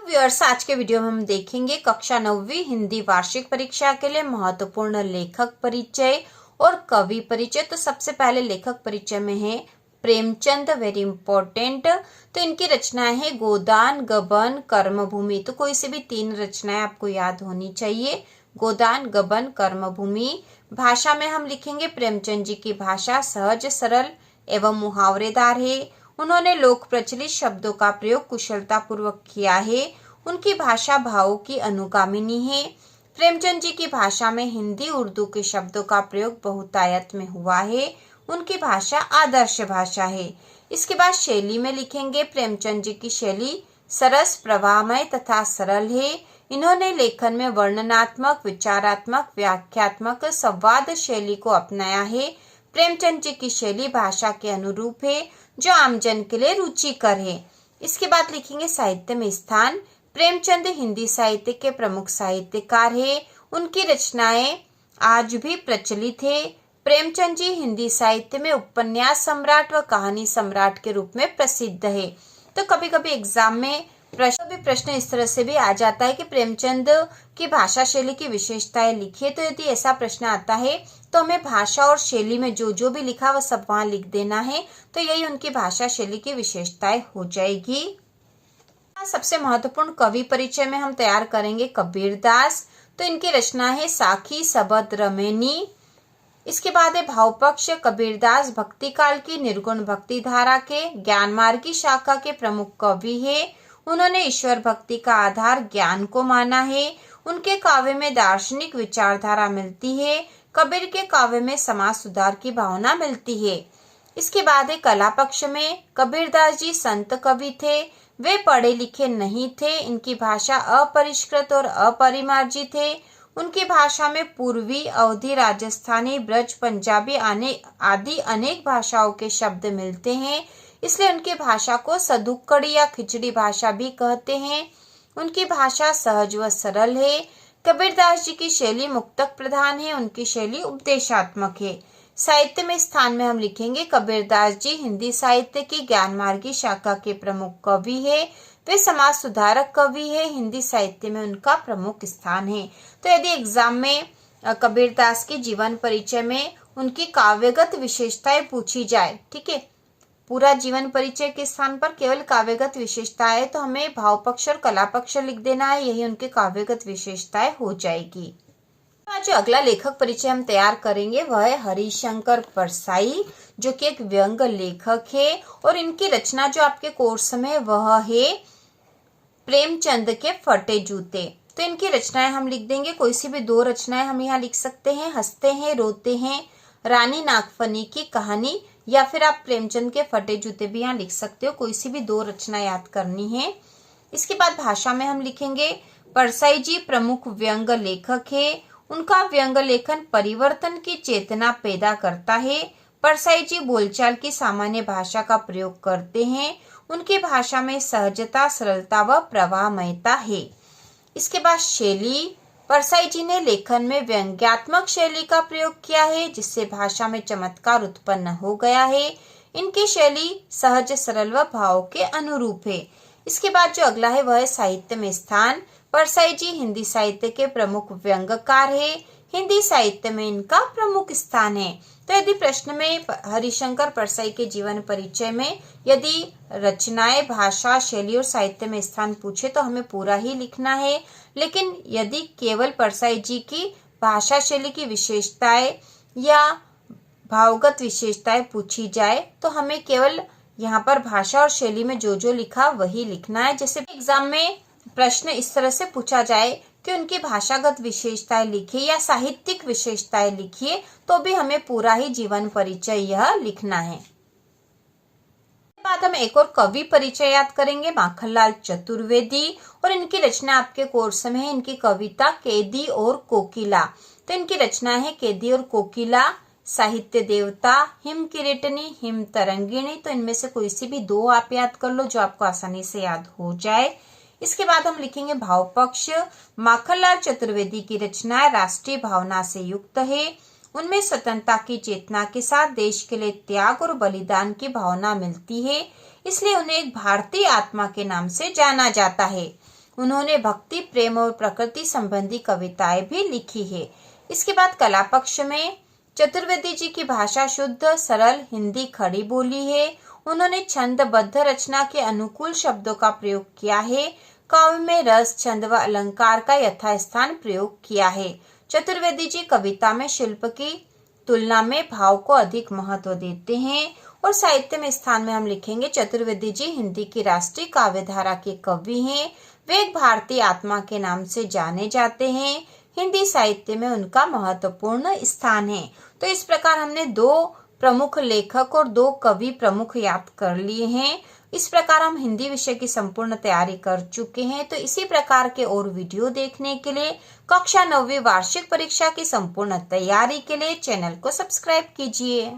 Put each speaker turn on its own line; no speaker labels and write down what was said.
Viewers, आज के video में हम देखेंगे कक्षा 9वीं हिंदी वार्षिक परीक्षा के लिए महत्वपूर्ण लेखक परिचय और कवि परिचय। तो सबसे पहले लेखक परिचय में है प्रेमचंद, वेरी इंपॉर्टेंट। तो इनकी रचनाएं है गोदान, गबन, कर्मभूमि। तो कोई से भी 3 रचनाएं आपको याद होनी चाहिए, गोदान, गबन, कर्मभूमि। भाषा में हम लिखेंगे प्रेमचंद जी की भाषा सहज, सरल एवं मुहावरेदार है। उन्होंने लोक प्रचलित शब्दों का प्रयोग कुशलता पूर्वक किया है। उनकी भाषा भावों की अनुगामिनी है। प्रेमचंद जी की भाषा में हिंदी उर्दू के शब्दों का प्रयोग बहुतायत में हुआ है। उनकी भाषा आदर्श भाषा है। इसके बाद शैली में लिखेंगे प्रेमचंद जी की शैली सरस, प्रवाहमय तथा सरल है। इन्होंने लेखन में वर्णनात्मक, विचारात्मक, व्याख्यात्मक, संवाद शैली को अपनाया है। प्रेमचंद जी की शैली भाषा के अनुरूप है जो आमजन के लिए रुचिकर है। इसके बाद लिखेंगे साहित्य में स्थान। प्रेमचंद हिंदी साहित्य के प्रमुख साहित्यकार है। उनकी रचनाएं आज भी प्रचलित है। प्रेमचंद जी हिंदी साहित्य में उपन्यास सम्राट व कहानी सम्राट के रूप में प्रसिद्ध है। तो कभी कभी एग्जाम में प्रश्न इस तरह से भी आ जाता है कि प्रेमचंद की भाषा शैली की विशेषताएं लिखिए। तो यदि ऐसा प्रश्न आता है तो हमें भाषा और शैली में जो जो भी लिखा वह सब वहां लिख देना है। तो यही उनकी भाषा शैली की विशेषताएं हो जाएगी। सबसे महत्वपूर्ण कवि परिचय में हम तैयार करेंगे कबीरदास। तो इनकी रचना है साखी, सबद, रमेनी। इसके बाद है भाव पक्ष। कबीरदास भक्ति काल की निर्गुण भक्ति धारा के ज्ञान मार्गी शाखा के प्रमुख कवि है। उन्होंने ईश्वर भक्ति का आधार ज्ञान को माना है। उनके काव्य में दार्शनिक विचारधारा मिलती है। कबीर के काव्य में समाज सुधार की भावना मिलती है। इसके बाद है कला पक्ष में। कबीरदास जी संत कवि थे। वे पढ़े लिखे नहीं थे। इनकी भाषा अपरिष्कृत और अपरिमार्जित है। उनकी भाषा में पूर्वी, अवधी, राजस्थानी, ब्रज, पंजाबी आदि अनेक भाषाओं के शब्द मिलते हैं। इसलिए उनकी भाषा को सदुक्कड़ी या खिचड़ी भाषा भी कहते हैं। उनकी भाषा सहज व सरल है। कबीरदास जी की शैली मुक्तक प्रधान है। उनकी शैली उपदेशात्मक है। साहित्य में स्थान में हम लिखेंगे कबीरदास जी हिंदी साहित्य की ज्ञान मार्गी शाखा के प्रमुख कवि है। वे समाज सुधारक कवि है। हिंदी साहित्य में उनका प्रमुख स्थान है। तो यदि एग्जाम में कबीरदास के जीवन परिचय में उनकी काव्यगत विशेषताएं पूछी जाए, ठीक है, पूरा जीवन परिचय के स्थान पर केवल काव्यगत विशेषताएं, तो हमें भाव पक्ष और कला पक्ष लिख देना है। यही उनके काव्यगत विशेषताएं हो जाएगी। जो अगला लेखक परिचय हम तैयार करेंगे वह है हरिशंकर परसाई, जो कि एक व्यंग लेखक है। और इनकी रचना जो आपके कोर्स में वह है प्रेमचंद के फटे जूते। तो इनकी रचनाएं हम लिख देंगे, कोई सी भी 2 रचनाएं हम यहाँ लिख सकते हैं। हंसते हैं, रोते हैं, रानी नागफनी की कहानी, या फिर आप प्रेमचंद के फटे जूते भी यहाँ लिख सकते हो। कोई सी भी 2 रचना याद करनी है। इसके बाद भाषा में हम लिखेंगे परसाई जी प्रमुख व्यंग लेखक है। उनका व्यंग लेखन परिवर्तन की चेतना पैदा करता है। परसाई जी बोलचाल की सामान्य भाषा का प्रयोग करते हैं। उनकी भाषा में सहजता, सरलता व प्रवाहमयता है। इसके बाद शैली। परसाई जी ने लेखन में व्यंग्यात्मक शैली का प्रयोग किया है, जिससे भाषा में चमत्कार उत्पन्न हो गया है। इनकी शैली सहज, सरल व भाव के अनुरूप है। इसके बाद जो अगला है वह है साहित्य में स्थान। परसाई जी हिंदी साहित्य के प्रमुख व्यंग्यकार है। हिंदी साहित्य में इनका प्रमुख स्थान है। तो यदि प्रश्न में हरिशंकर परसाई के जीवन परिचय में यदि रचनाएं, भाषा, शैली और साहित्य में स्थान पूछे तो हमें पूरा ही लिखना है। लेकिन यदि केवल परसाई जी की भाषा शैली की विशेषताएं या भावगत विशेषताएं पूछी जाए तो हमें केवल यहाँ पर भाषा और शैली में जो जो लिखा वही लिखना है। जैसे एग्जाम में प्रश्न इस तरह से पूछा जाए कि उनकी भाषागत विशेषताएं लिखिए या साहित्यिक विशेषताएं लिखिए, तो भी हमें पूरा ही जीवन परिचय यह लिखना है। बाद हम एक और कवि परिचय याद करेंगे, माखनलाल चतुर्वेदी। और इनकी रचना आपके कोर्स में है। इनकी कविता कैदी और कोकिला। तो इनकी रचना है कैदी और कोकिला, साहित्य देवता, हिम किरीटनी, हिम तरंगिणी। तो इनमें से कोई सी भी 2 आप याद कर लो जो आपको आसानी से याद हो जाए। इसके बाद हम लिखेंगे भाव पक्ष। माखनलाल चतुर्वेदी की रचनाएं राष्ट्रीय भावना से युक्त है। उनमें स्वतंत्रता की चेतना के साथ देश के लिए त्याग और बलिदान की भावना मिलती है। इसलिए उन्हें एक भारतीय आत्मा के नाम से जाना जाता है। उन्होंने भक्ति, प्रेम और प्रकृति संबंधी कविताएं भी लिखी है। इसके बाद कला पक्ष में चतुर्वेदी जी की भाषा शुद्ध सरल हिंदी खड़ी बोली है। उन्होंने छंदबद्ध रचना के अनुकूल शब्दों का प्रयोग किया है। काव्य में रस, छंद व अलंकार का यथास्थान प्रयोग किया है। चतुर्वेदी जी कविता में शिल्प की तुलना में भाव को अधिक महत्व देते हैं। और साहित्य में स्थान में हम लिखेंगे चतुर्वेदी जी हिंदी की राष्ट्रीय काव्यधारा के कवि हैं। वे एक भारतीय आत्मा के नाम से जाने जाते हैं। हिंदी साहित्य में उनका महत्वपूर्ण स्थान है। तो इस प्रकार हमने 2 प्रमुख लेखक और 2 कवि प्रमुख याद कर लिए हैं। इस प्रकार हम हिंदी विषय की संपूर्ण तैयारी कर चुके हैं। तो इसी प्रकार के और वीडियो देखने के लिए, कक्षा 9वीं वार्षिक परीक्षा की संपूर्ण तैयारी के लिए चैनल को सब्सक्राइब कीजिए।